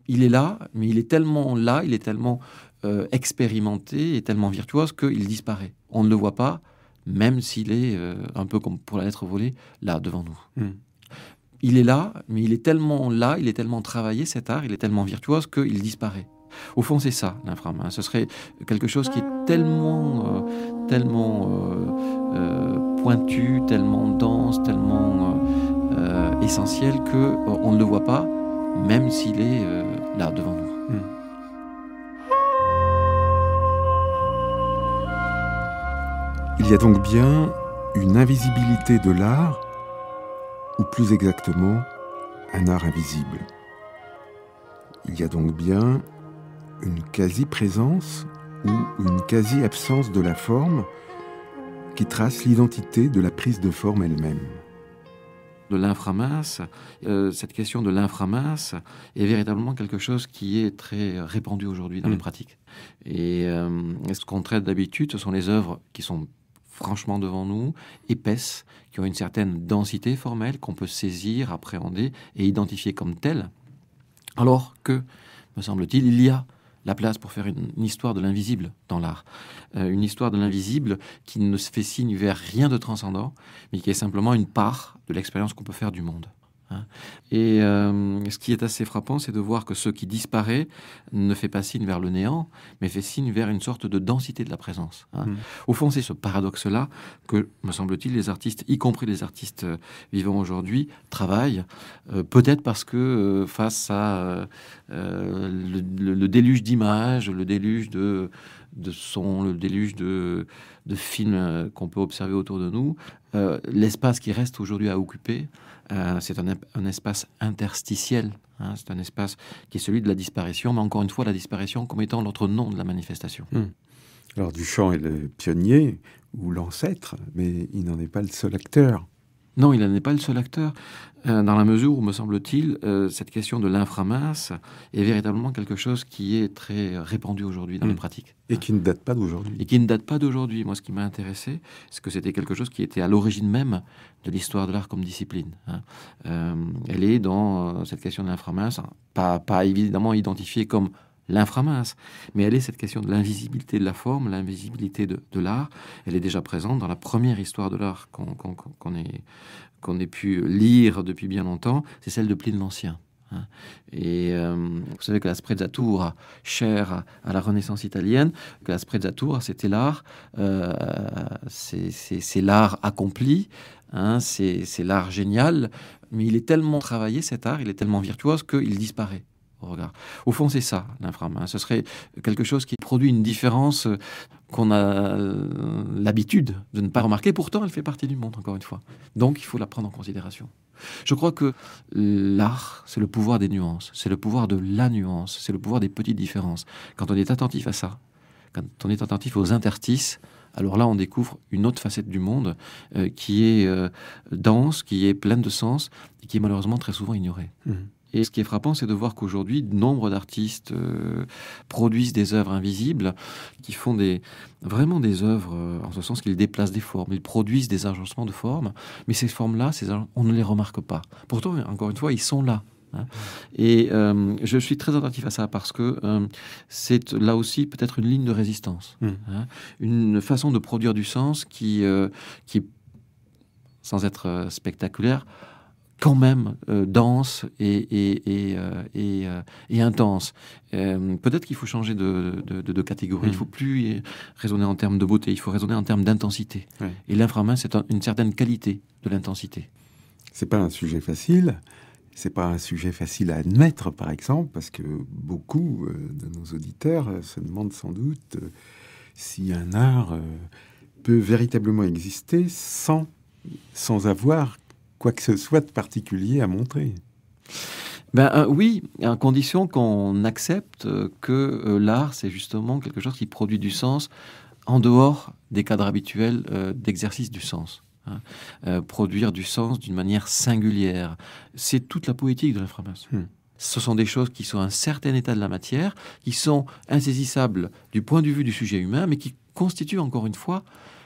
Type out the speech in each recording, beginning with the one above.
il est là, il est tellement expérimenté et tellement virtuose qu'il disparaît. On ne le voit pas, même s'il est, un peu comme pour la lettre volée, là, devant nous. Il est là, il est tellement travaillé, cet art, il est tellement virtuose qu'il disparaît. Au fond, c'est ça, l'inframin. Ce serait quelque chose qui est tellement pointu, tellement dense, tellement essentiel qu'on ne le voit pas, même s'il est là, devant nous. Il y a donc bien une invisibilité de l'art, ou plus exactement, un art invisible. Il y a donc bien une quasi-présence ou une quasi-absence de la forme qui trace l'identité de la prise de forme elle-même. De l'inframince, cette question de l'inframince est véritablement quelque chose qui est très répandu aujourd'hui dans les pratiques. Et ce qu'on traite d'habitude, ce sont les œuvres qui sont franchement devant nous, épaisses, qui ont une certaine densité formelle qu'on peut saisir, appréhender et identifier comme telles. Alors que, me semble-t-il, il y a la place pour faire une histoire de l'invisible dans l'art. Une histoire de l'invisible qui ne se fait signe vers rien de transcendant, mais qui est simplement une part de l'expérience qu'on peut faire du monde. Et ce qui est assez frappant, c'est de voir que ce qui disparaît ne fait pas signe vers le néant, mais fait signe vers une sorte de densité de la présence. Au fond, c'est ce paradoxe-là que, me semble-t-il, les artistes, y compris les artistes vivants aujourd'hui, travaillent, peut-être parce que face à le déluge d'images, le déluge de sons, le déluge de films qu'on peut observer autour de nous, l'espace qui reste aujourd'hui à occuper, c'est un espace interstitiel. C'est un espace qui est celui de la disparition, mais encore une fois, la disparition comme étant l'autre nom de la manifestation. Alors Duchamp est le pionnier ou l'ancêtre, mais il n'en est pas le seul acteur. Non, il n'en est pas le seul acteur, dans la mesure où, me semble-t-il, cette question de l'inframince est véritablement quelque chose qui est très répandu aujourd'hui dans les pratiques. Et qui ne date pas d'aujourd'hui. Et qui ne date pas d'aujourd'hui. Moi, ce qui m'a intéressé, c'est que c'était quelque chose qui était à l'origine même de l'histoire de l'art comme discipline. Elle est dans cette question de l'inframince, pas évidemment identifiée comme l'inframince, mais elle est cette question de l'invisibilité de la forme, l'invisibilité de l'art. Elle est déjà présente dans la première histoire de l'art qu'on ait pu lire depuis bien longtemps, c'est celle de Pline l'Ancien. Et vous savez que la sprezzatura, chère à la Renaissance italienne, que la sprezzatura, c'était l'art, c'est l'art accompli, c'est l'art génial, mais il est tellement travaillé, cet art, il est tellement virtuose qu'il disparaît au regard. Au fond, c'est ça, l'inframin. Ce serait quelque chose qui produit une différence qu'on a l'habitude de ne pas remarquer. Pourtant, elle fait partie du monde, encore une fois. Donc, il faut la prendre en considération. Je crois que l'art, c'est le pouvoir des nuances. C'est le pouvoir de la nuance. C'est le pouvoir des petites différences. Quand on est attentif à ça, quand on est attentif aux interstices, alors là, on découvre une autre facette du monde qui est dense, qui est pleine de sens et qui est malheureusement très souvent ignorée. Et ce qui est frappant, c'est de voir qu'aujourd'hui, nombre d'artistes produisent des œuvres invisibles, qui font vraiment des œuvres, en ce sens qu'ils déplacent des formes, ils produisent des agencements de formes, mais ces formes-là, on ne les remarque pas. Pourtant, encore une fois, ils sont là. Et je suis très attentif à ça parce que c'est là aussi peut-être une ligne de résistance, une façon de produire du sens qui sans être spectaculaire, quand même dense et intense. Peut-être qu'il faut changer de catégorie. Il ne faut plus raisonner en termes de beauté, il faut raisonner en termes d'intensité. Et l'inframince, c'est une certaine qualité de l'intensité. C'est pas un sujet facile. C'est pas un sujet facile à admettre, par exemple, parce que beaucoup de nos auditeurs se demandent sans doute si un art peut véritablement exister sans avoir quoi que ce soit de particulier à montrer. Oui, à condition qu'on accepte que l'art, c'est justement quelque chose qui produit du sens en dehors des cadres habituels d'exercice du sens. Produire du sens d'une manière singulière. C'est toute la poétique de l'inframince. Ce sont des choses qui sont à un certain état de la matière, qui sont insaisissables du point de vue du sujet humain, mais qui constituent encore une fois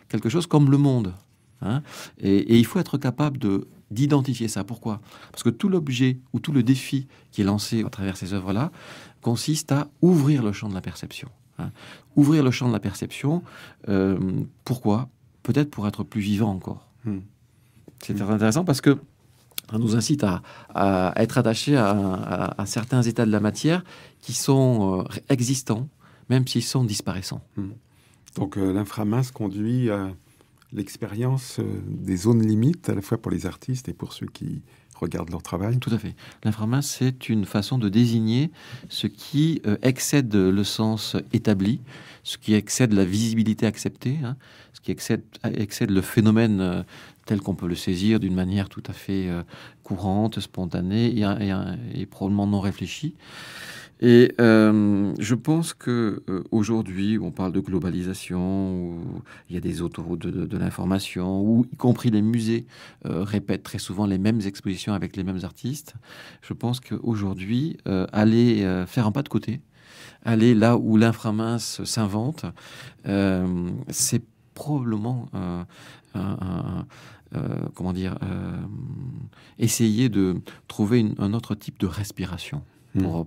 quelque chose comme le monde. Et il faut être capable de d'identifier ça. Pourquoi? Parce que tout l'objet ou tout le défi qui est lancé à travers ces œuvres-là consiste à ouvrir le champ de la perception. Ouvrir le champ de la perception, pourquoi? Peut-être pour être plus vivant encore. C'est très intéressant parce que ça nous incite à être attachés à certains états de la matière qui sont existants, même s'ils sont disparaissants. Donc l'inframince conduit à l'expérience des zones limites, à la fois pour les artistes et pour ceux qui regardent leur travail. Tout à fait. L'inframince, c'est une façon de désigner ce qui excède le sens établi, ce qui excède la visibilité acceptée, ce qui excède le phénomène tel qu'on peut le saisir d'une manière tout à fait courante, spontanée et probablement non réfléchie. Et je pense que aujourd'hui, on parle de globalisation, où il y a des autoroutes de l'information, où y compris les musées répètent très souvent les mêmes expositions avec les mêmes artistes. Je pense qu'aujourd'hui, aller faire un pas de côté, aller là où l'inframince s'invente, c'est probablement essayer de trouver un autre type de respiration.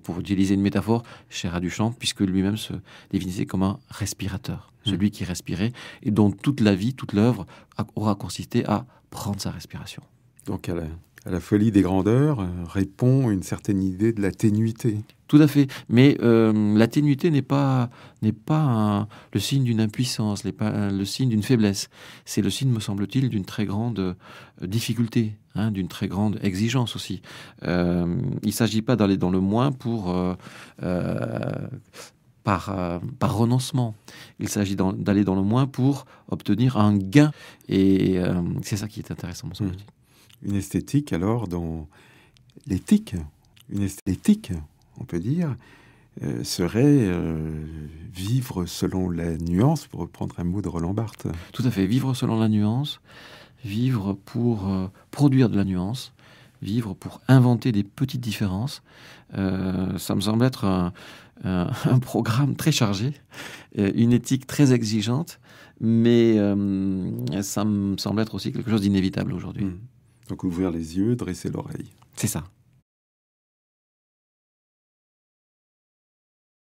Pour utiliser une métaphore chère à Duchamp, puisque lui-même se définissait comme un respirateur, celui qui respirait, et dont toute la vie, toute l'œuvre aura consisté à prendre sa respiration. Donc à la folie des grandeurs répond une certaine idée de la ténuité. Tout à fait, mais la ténuité n'est pas le signe d'une impuissance, n'est pas le signe d'une faiblesse. C'est le signe, me semble-t-il, d'une très grande difficulté, d'une très grande exigence aussi. Il ne s'agit pas d'aller dans le moins par renoncement. Il s'agit d'aller dans le moins pour obtenir un gain. Et c'est ça qui est intéressant, me semble-t-il. Une esthétique, alors, dans l'éthique, une esthétique, on peut dire, serait vivre selon la nuance, pour reprendre un mot de Roland Barthes. Tout à fait, vivre selon la nuance, vivre pour produire de la nuance, vivre pour inventer des petites différences. Ça me semble être un programme très chargé, une éthique très exigeante, mais ça me semble être aussi quelque chose d'inévitable aujourd'hui. Donc ouvrir les yeux, dresser l'oreille. C'est ça.